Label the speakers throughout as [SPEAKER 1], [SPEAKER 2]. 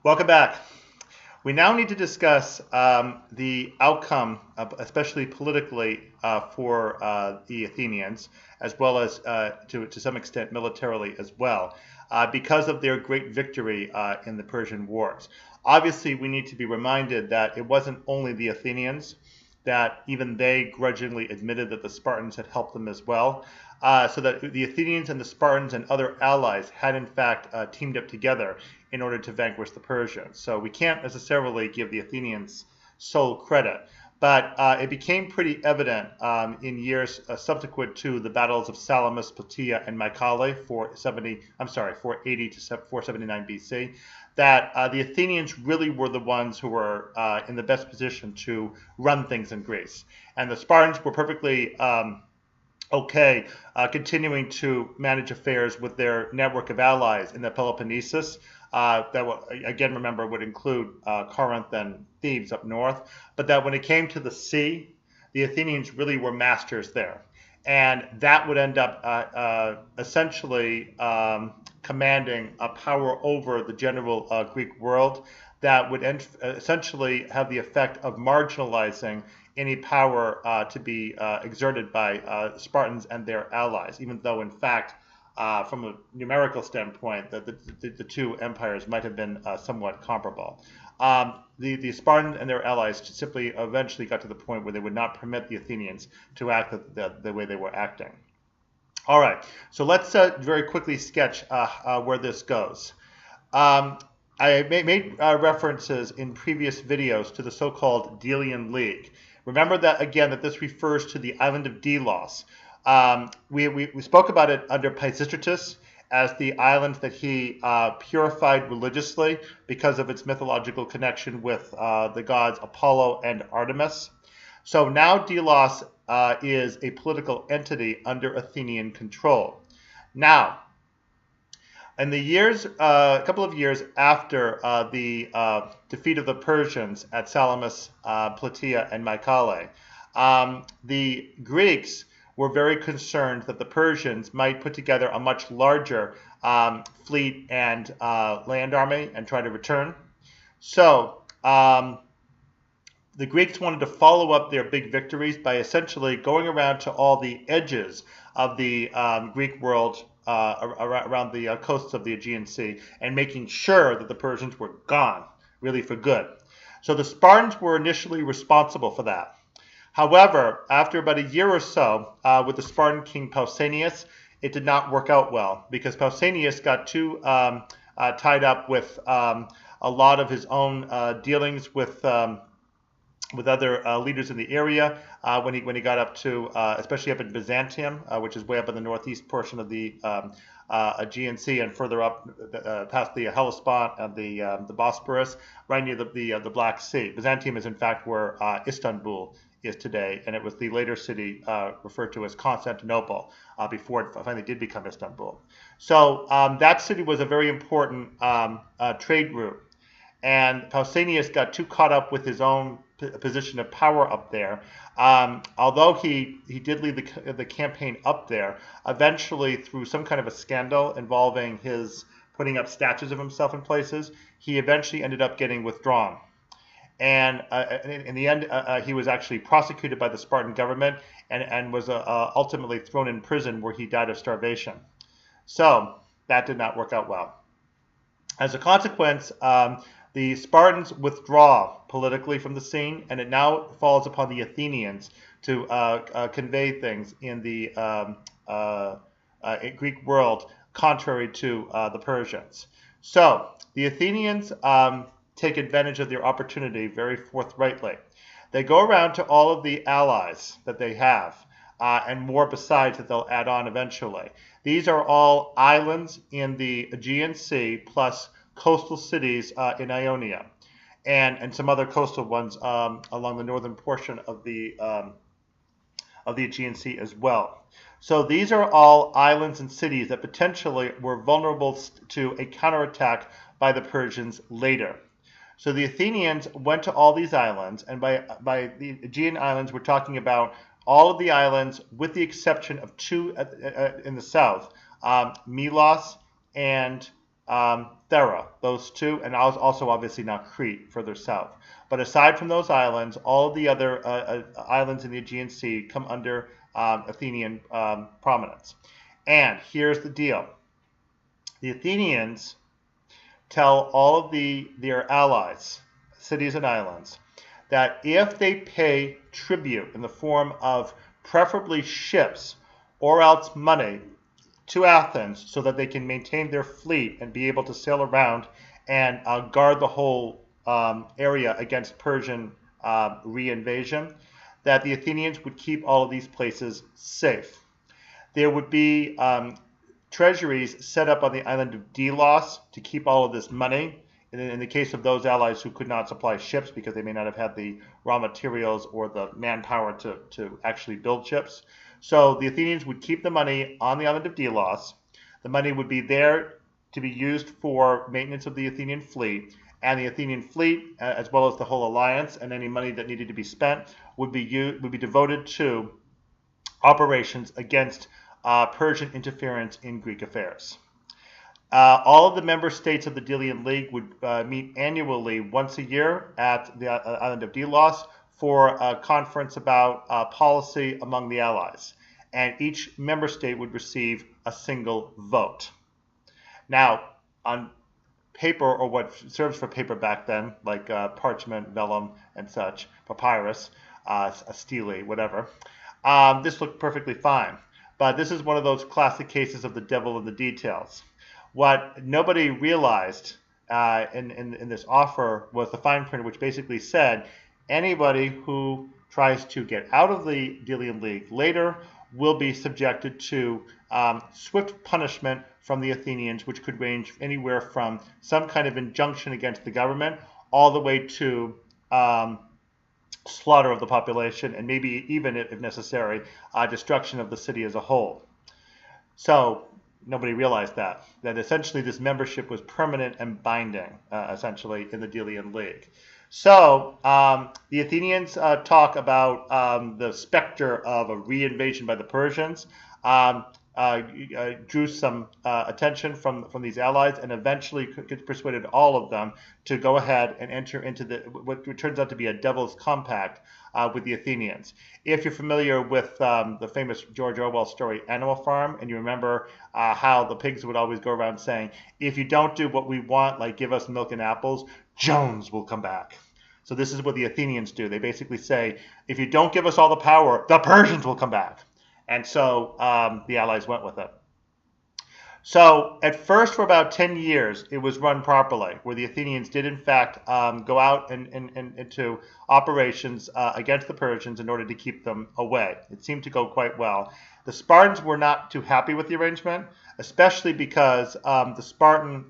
[SPEAKER 1] Welcome back. We now need to discuss the outcome, especially politically, for the Athenians, as well as to some extent militarily as well, because of their great victory in the Persian Wars. Obviously, we need to be reminded that it wasn't only the Athenians, that even they grudgingly admitted that the Spartans had helped them as well. So that the Athenians and the Spartans and other allies had in fact teamed up together in order to vanquish the Persians. So we can't necessarily give the Athenians sole credit. But it became pretty evident in years subsequent to the battles of Salamis, Plataea, and Mycale, 480 to 479 BC, that the Athenians really were the ones who were in the best position to run things in Greece. And the Spartans were perfectly okay continuing to manage affairs with their network of allies in the Peloponnesus. That, again, remember, would include Corinth and Thebes up north, but that when it came to the sea, the Athenians really were masters there. And that would end up essentially commanding a power over the general Greek world that would essentially have the effect of marginalizing any power to be exerted by Spartans and their allies, even though, in fact, from a numerical standpoint, the two empires might have been somewhat comparable. The Spartans and their allies simply eventually got to the point where they would not permit the Athenians to act the way they were acting. All right, so let's very quickly sketch where this goes. I made references in previous videos to the so-called Delian League. Remember that, again, that this refers to the island of Delos. We spoke about it under Pisistratus as the island that he purified religiously because of its mythological connection with the gods Apollo and Artemis. So now Delos is a political entity under Athenian control. Now, in the years, a couple of years after the defeat of the Persians at Salamis, Plataea, and Mycale, the Greeks were very concerned that the Persians might put together a much larger fleet and land army and try to return. So the Greeks wanted to follow up their big victories by essentially going around to all the edges of the Greek world around the coasts of the Aegean Sea and making sure that the Persians were gone, really for good. So the Spartans were initially responsible for that. However, after about a year or so, with the Spartan king Pausanias, it did not work out well because Pausanias got too tied up with a lot of his own dealings with other leaders in the area when he got up to, especially up in Byzantium, which is way up in the northeast portion of the Aegean Sea and further up past the Hellespont and the Bosporus, right near the Black Sea. Byzantium is in fact where Istanbul is today, and it was the later city referred to as Constantinople before it finally did become Istanbul. So that city was a very important trade route, and Pausanias got too caught up with his own position of power up there. Although he did lead the campaign up there, eventually through some kind of a scandal involving his putting up statues of himself in places, he eventually ended up getting withdrawn. And in the end, he was actually prosecuted by the Spartan government and was ultimately thrown in prison where he died of starvation. So that did not work out well. As a consequence, the Spartans withdraw politically from the scene, and it now falls upon the Athenians to convey things in the Greek world contrary to the Persians. So the Athenians take advantage of their opportunity very forthrightly. They go around to all of the allies that they have, and more besides that they'll add on eventually. These are all islands in the Aegean Sea plus coastal cities in Ionia and some other coastal ones along the northern portion of the Aegean Sea as well. So these are all islands and cities that potentially were vulnerable to a counterattack by the Persians later. So the Athenians went to all these islands, and by the Aegean islands, we're talking about all of the islands with the exception of two in the south, Milos and Thera, those two, and also obviously now Crete further south. But aside from those islands, all of the other islands in the Aegean Sea come under Athenian prominence. And here's the deal. The Athenians tell all of their allies, cities and islands, that if they pay tribute in the form of preferably ships or else money to Athens so that they can maintain their fleet and be able to sail around and guard the whole area against Persian reinvasion, that the Athenians would keep all of these places safe. There would be treasuries set up on the island of Delos to keep all of this money. In the case of those allies who could not supply ships because they may not have had the raw materials or the manpower to actually build ships. So the Athenians would keep the money on the island of Delos. The money would be there to be used for maintenance of the Athenian fleet. And the Athenian fleet, as well as the whole alliance and any money that needed to be spent, would be devoted to operations against Persian interference in Greek affairs. All of the member states of the Delian League would meet annually once a year at the island of Delos for a conference about policy among the allies. And each member state would receive a single vote. Now, on paper, or what serves for paper back then, like parchment, vellum, and such, papyrus, stele, whatever, this looked perfectly fine. But this is one of those classic cases of the devil in the details. What nobody realized in this offer was the fine print, which basically said anybody who tries to get out of the Delian League later will be subjected to swift punishment from the Athenians, which could range anywhere from some kind of injunction against the government all the way to slaughter of the population, and maybe even, if necessary, destruction of the city as a whole. So nobody realized that essentially this membership was permanent and binding, essentially, in the Delian League. So the Athenians talk about the specter of a reinvasion by the Persians, drew some attention from these allies, and eventually persuaded all of them to go ahead and enter into what turns out to be a devil's compact with the Athenians. If you're familiar with the famous George Orwell story Animal Farm, and you remember how the pigs would always go around saying, if you don't do what we want, like give us milk and apples, Jones will come back. So this is what the Athenians do. They basically say, if you don't give us all the power, the Persians will come back. And so the allies went with it. So at first, for about 10 years, it was run properly, where the Athenians did, in fact, go out into operations against the Persians in order to keep them away. It seemed to go quite well. The Spartans were not too happy with the arrangement, especially because the Spartan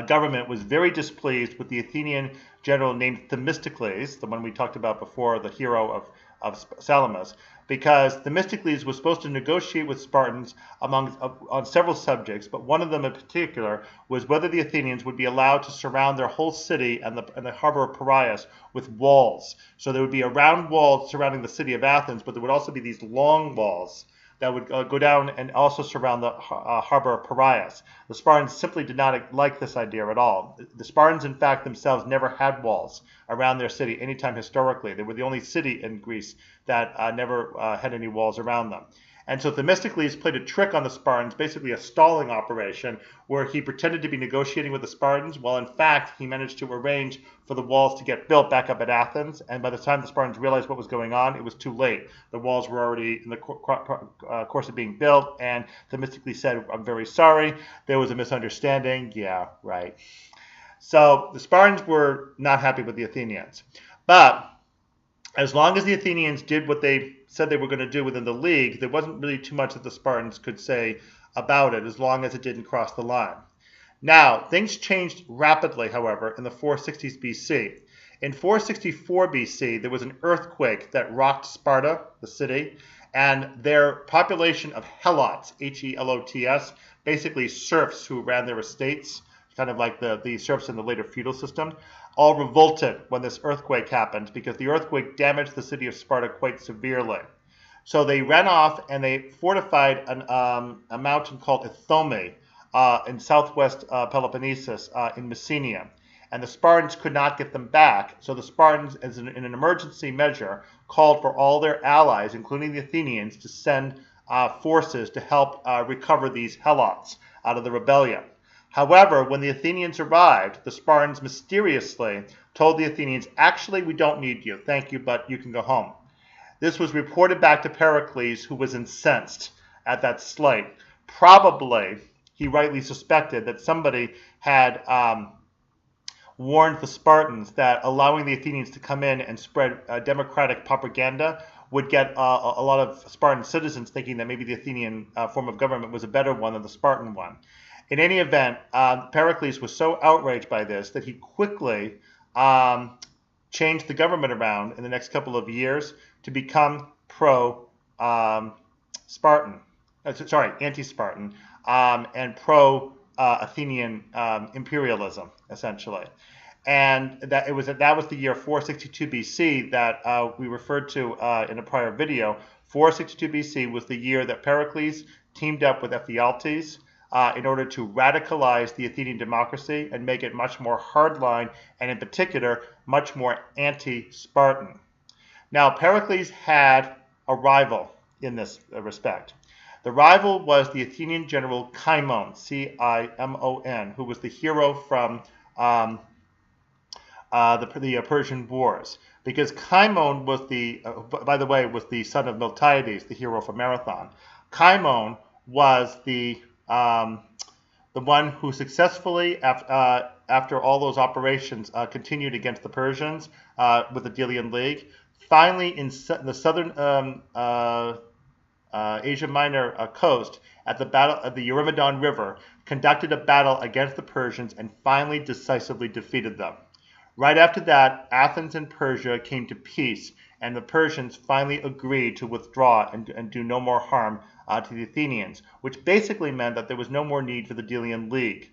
[SPEAKER 1] government was very displeased with the Athenian general named Themistocles, the one we talked about before, the hero of Salamis, because Themistocles was supposed to negotiate with Spartans on several subjects, but one of them in particular was whether the Athenians would be allowed to surround their whole city and the harbor of Piraeus with walls. So there would be a round wall surrounding the city of Athens, but there would also be these long walls that would go down and also surround the harbor of Piraeus. The Spartans simply did not like this idea at all. The Spartans, in fact, themselves never had walls around their city anytime historically. They were the only city in Greece that never had any walls around them. And so Themistocles played a trick on the Spartans, basically a stalling operation, where he pretended to be negotiating with the Spartans, while in fact he managed to arrange for the walls to get built back up at Athens. And by the time the Spartans realized what was going on, it was too late. The walls were already in the course of being built, and Themistocles said, "I'm very sorry, there was a misunderstanding." Yeah, right. So the Spartans were not happy with the Athenians. But as long as the Athenians did what they said they were going to do within the league, there wasn't really too much that the Spartans could say about it, as long as it didn't cross the line. Now, things changed rapidly, however, in the 460s BC. In 464 BC, there was an earthquake that rocked Sparta, the city, and their population of helots, Helots, basically serfs who ran their estates, kind of like the serfs in the later feudal system, all revolted when this earthquake happened, because the earthquake damaged the city of Sparta quite severely. So they ran off and they fortified a mountain called Ithome in southwest Peloponnesus in Messenia. And the Spartans could not get them back. So the Spartans, in an emergency measure, called for all their allies, including the Athenians, to send forces to help recover these helots out of the rebellion. However, when the Athenians arrived, the Spartans mysteriously told the Athenians, actually, we don't need you. Thank you, but you can go home. This was reported back to Pericles, who was incensed at that slight. Probably, he rightly suspected that somebody had warned the Spartans that allowing the Athenians to come in and spread democratic propaganda would get a lot of Spartan citizens thinking that maybe the Athenian form of government was a better one than the Spartan one. In any event, Pericles was so outraged by this that he quickly changed the government around in the next couple of years to become pro-Spartan, anti-Spartan, and pro-Athenian imperialism, essentially. And that was the year 462 BC that we referred to in a prior video. 462 BC was the year that Pericles teamed up with Ephialtes in order to radicalize the Athenian democracy and make it much more hardline, and in particular, much more anti-Spartan. Now, Pericles had a rival in this respect. The rival was the Athenian general Cimon, C-I-M-O-N, who was the hero from the Persian Wars. Because Cimon was by the way, was the son of Miltiades, the hero from Marathon. Cimon was the one who successfully, after all those operations, continued against the Persians with the Delian League. Finally, in the southern Asia Minor coast, at the battle of the Eurymedon River, conducted a battle against the Persians and finally decisively defeated them. Right after that, Athens and Persia came to peace, and the Persians finally agreed to withdraw and do no more harm to the Athenians, which basically meant that there was no more need for the Delian League.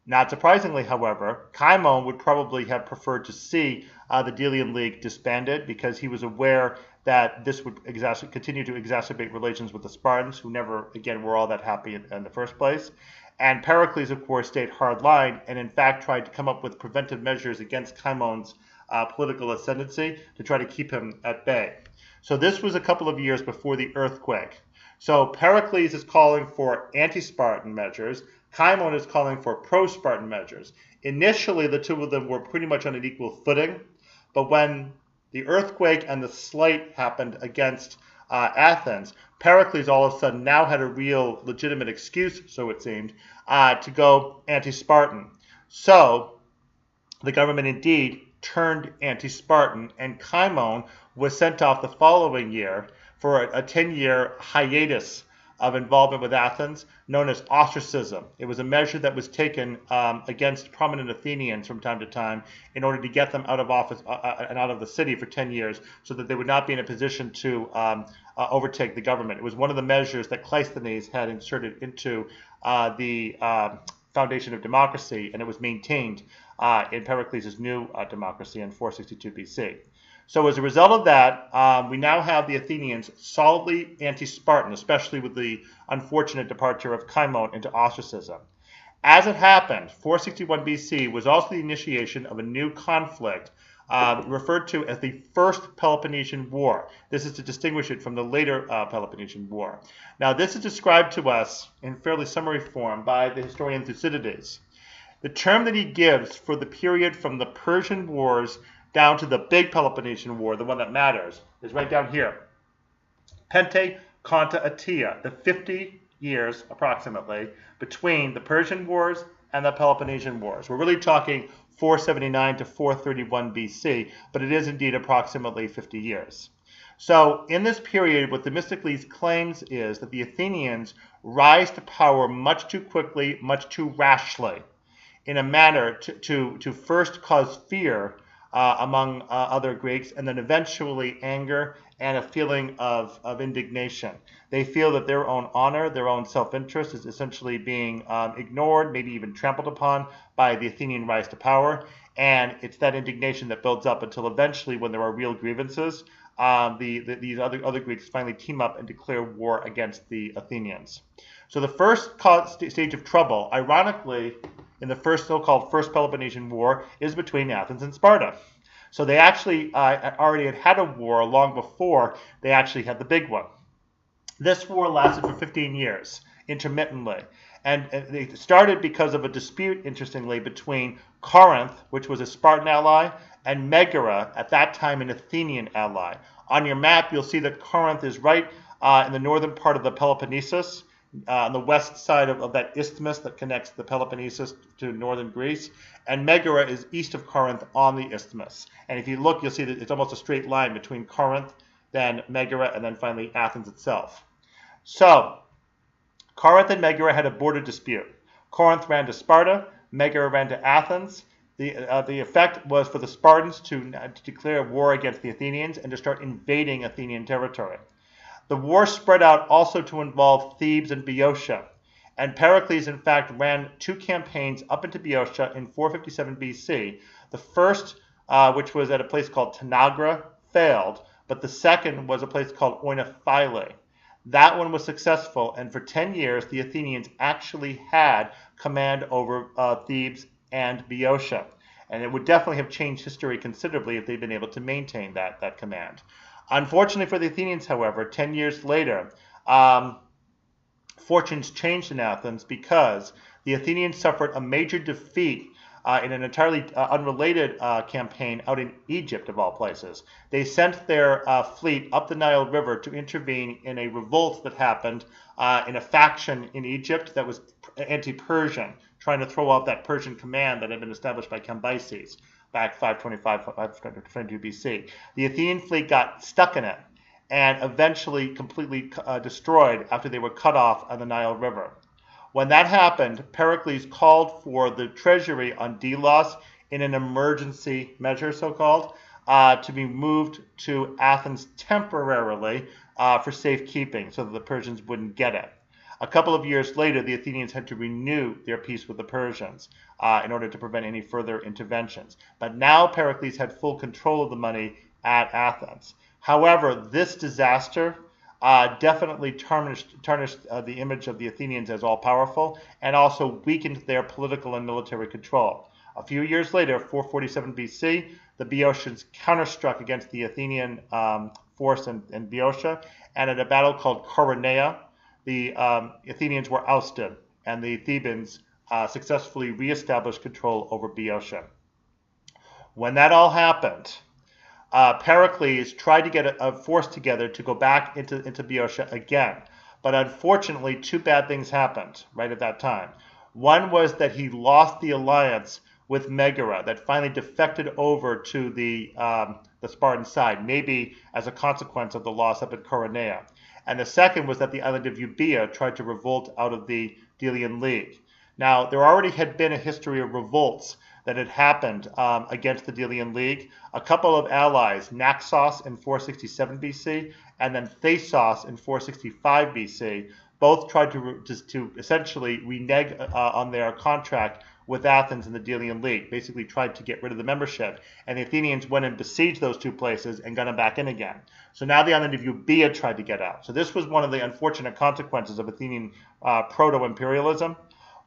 [SPEAKER 1] Not surprisingly, however, Cimon would probably have preferred to see the Delian League disbanded, because he was aware that this would continue to exacerbate relations with the Spartans, who never, again, were all that happy in the first place. And Pericles, of course, stayed hardline and, in fact, tried to come up with preventive measures against Cimon's political ascendancy to try to keep him at bay. So this was a couple of years before the earthquake. So Pericles is calling for anti-Spartan measures. Cimon is calling for pro-Spartan measures. Initially, the two of them were pretty much on an equal footing, but when the earthquake and the slight happened against Athens, Pericles all of a sudden now had a real legitimate excuse, so it seemed, to go anti-Spartan. So the government indeed turned anti-Spartan, and Cimon was sent off the following year for a 10-year hiatus of involvement with Athens, known as ostracism. It was a measure that was taken against prominent Athenians from time to time in order to get them out of office and out of the city for 10 years so that they would not be in a position to overtake the government. It was one of the measures that Cleisthenes had inserted into the foundation of democracy, and it was maintained in Pericles' new democracy in 462 BC. So as a result of that, we now have the Athenians solidly anti-Spartan, especially with the unfortunate departure of Cimon into ostracism. As it happened, 461 BC was also the initiation of a new conflict referred to as the First Peloponnesian War. This is to distinguish it from the later Peloponnesian War. Now, this is described to us in fairly summary form by the historian Thucydides. The term that he gives for the period from the Persian Wars down to the big Peloponnesian War, the one that matters, is right down here. Pente Conta Atia, the 50 years approximately between the Persian Wars and the Peloponnesian Wars. We're really talking 479 to 431 BC, but it is indeed approximately 50 years. So in this period, what Themistocles claims is that the Athenians rise to power much too quickly, much too rashly, in a manner to first cause fear among other Greeks, and then eventually anger and a feeling of indignation. They feel that their own honor, their own self-interest is essentially being ignored, maybe even trampled upon by the Athenian rise to power, and it's that indignation that builds up until eventually, when there are real grievances, these other Greeks finally team up and declare war against the Athenians. So the first stage of trouble, ironically, in the so-called First Peloponnesian War, is between Athens and Sparta. So they actually already had a war long before they actually had the big one. This war lasted for 15 years, intermittently. And they started because of a dispute, interestingly, between Corinth, which was a Spartan ally, and Megara, at that time an Athenian ally. On your map, you'll see that Corinth is right in the northern part of the Peloponnesus, on the west side of that isthmus that connects the Peloponnesus to northern Greece. And Megara is east of Corinth on the isthmus. And if you look, you'll see that it's almost a straight line between Corinth, then Megara, and then finally Athens itself. So, Corinth and Megara had a border dispute. Corinth ran to Sparta, Megara ran to Athens. The effect was for the Spartans to declare war against the Athenians and to start invading Athenian territory. The war spread out also to involve Thebes and Boeotia. And Pericles, in fact, ran 2 campaigns up into Boeotia in 457 BC. The first, which was at a place called Tanagra, failed, but the second was a place called Oinophyle. That one was successful, and for 10 years, the Athenians actually had command over Thebes and Boeotia. And it would definitely have changed history considerably if they'd been able to maintain that command. Unfortunately for the Athenians, however, 10 years later, fortunes changed in Athens because the Athenians suffered a major defeat in an entirely unrelated campaign out in Egypt, of all places. They sent their fleet up the Nile River to intervene in a revolt that happened in a faction in Egypt that was anti-Persian, trying to throw off that Persian command that had been established by Cambyses back 525, 522 BC. The Athenian fleet got stuck in it and eventually completely destroyed after they were cut off on the Nile River. When that happened, Pericles called for the treasury on Delos in an emergency measure, so-called, to be moved to Athens temporarily for safekeeping so that the Persians wouldn't get it. A couple of years later, the Athenians had to renew their peace with the Persians in order to prevent any further interventions. But now Pericles had full control of the money at Athens. However, this disaster definitely tarnished the image of the Athenians as all-powerful and also weakened their political and military control. A few years later, 447 BC, the Boeotians counterstruck against the Athenian force in Boeotia, and at a battle called Coronea, the Athenians were ousted, and the Thebans successfully reestablished control over Boeotia. When that all happened, Pericles tried to get a force together to go back into Boeotia again. But unfortunately, 2 bad things happened right at that time. One was that he lost the alliance with Megara, that finally defected over to the Spartan side, maybe as a consequence of the loss up at Coronea. And the second was that the island of Euboea tried to revolt out of the Delian League. Now, there already had been a history of revolts that had happened against the Delian League. A couple of allies, Naxos in 467 BC and then Thasos in 465 BC, both tried to essentially renege on their contract with Athens and the Delian League, basically tried to get rid of the membership. And the Athenians went and besieged those 2 places and got them back in again. So now the island of Euboea tried to get out. So this was one of the unfortunate consequences of Athenian proto-imperialism,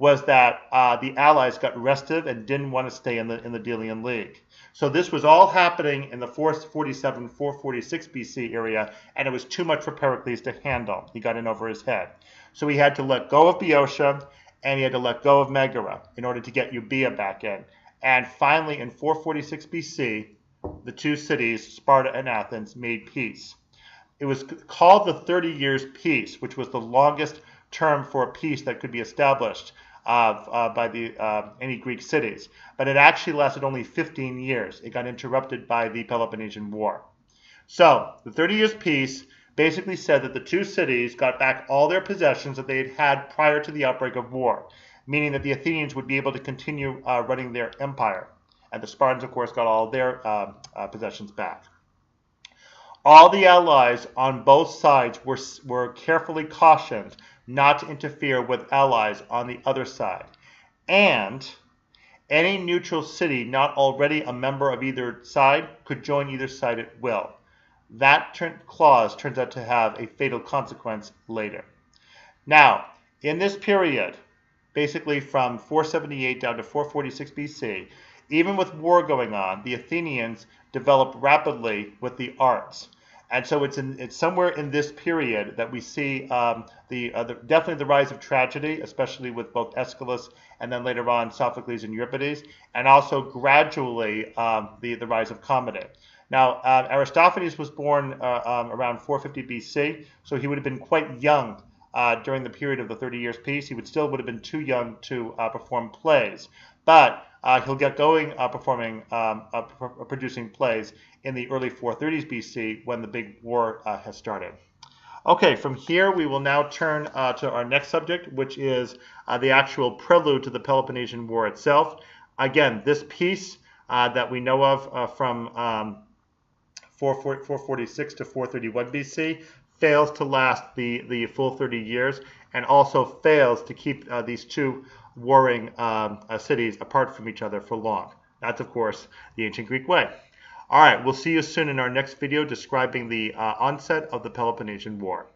[SPEAKER 1] was that the allies got restive and didn't want to stay in the Delian League. So this was all happening in the 447, 446 BC area, and it was too much for Pericles to handle. He got in over his head. So he had to let go of Boeotia, and he had to let go of Megara in order to get Euboea back in. And finally, in 446 BC, the 2 cities, Sparta and Athens, made peace. It was called the 30 Years' Peace, which was the longest term for a peace that could be established by any Greek cities. But it actually lasted only 15 years. It got interrupted by the Peloponnesian War. So the 30 Years' Peace basically said that the 2 cities got back all their possessions that they had had prior to the outbreak of war, meaning that the Athenians would be able to continue running their empire. And the Spartans, of course, got all their possessions back. All the allies on both sides were carefully cautioned not to interfere with allies on the other side. And any neutral city not already a member of either side could join either side at will. That clause turns out to have a fatal consequence later. Now, In this period, basically from 478 down to 446 BC, even with war going on, the Athenians developed rapidly with the arts. And so it's somewhere in this period that we see definitely the rise of tragedy, especially with both Aeschylus and then later on Sophocles and Euripides, and also gradually the rise of comedy. Now, Aristophanes was born around 450 BC, so he would have been quite young during the period of the 30 Years' Peace. He would have been too young to perform plays, but he'll get going producing plays in the early 430s BC when the big war has started. Okay, from here we will now turn to our next subject, which is the actual prelude to the Peloponnesian War itself. Again, this piece that we know of from 446 to 431 BC fails to last the full 30 years and also fails to keep these two warring cities apart from each other for long. That's, of course, the ancient Greek way. All right, we'll see you soon in our next video describing the onset of the Peloponnesian War.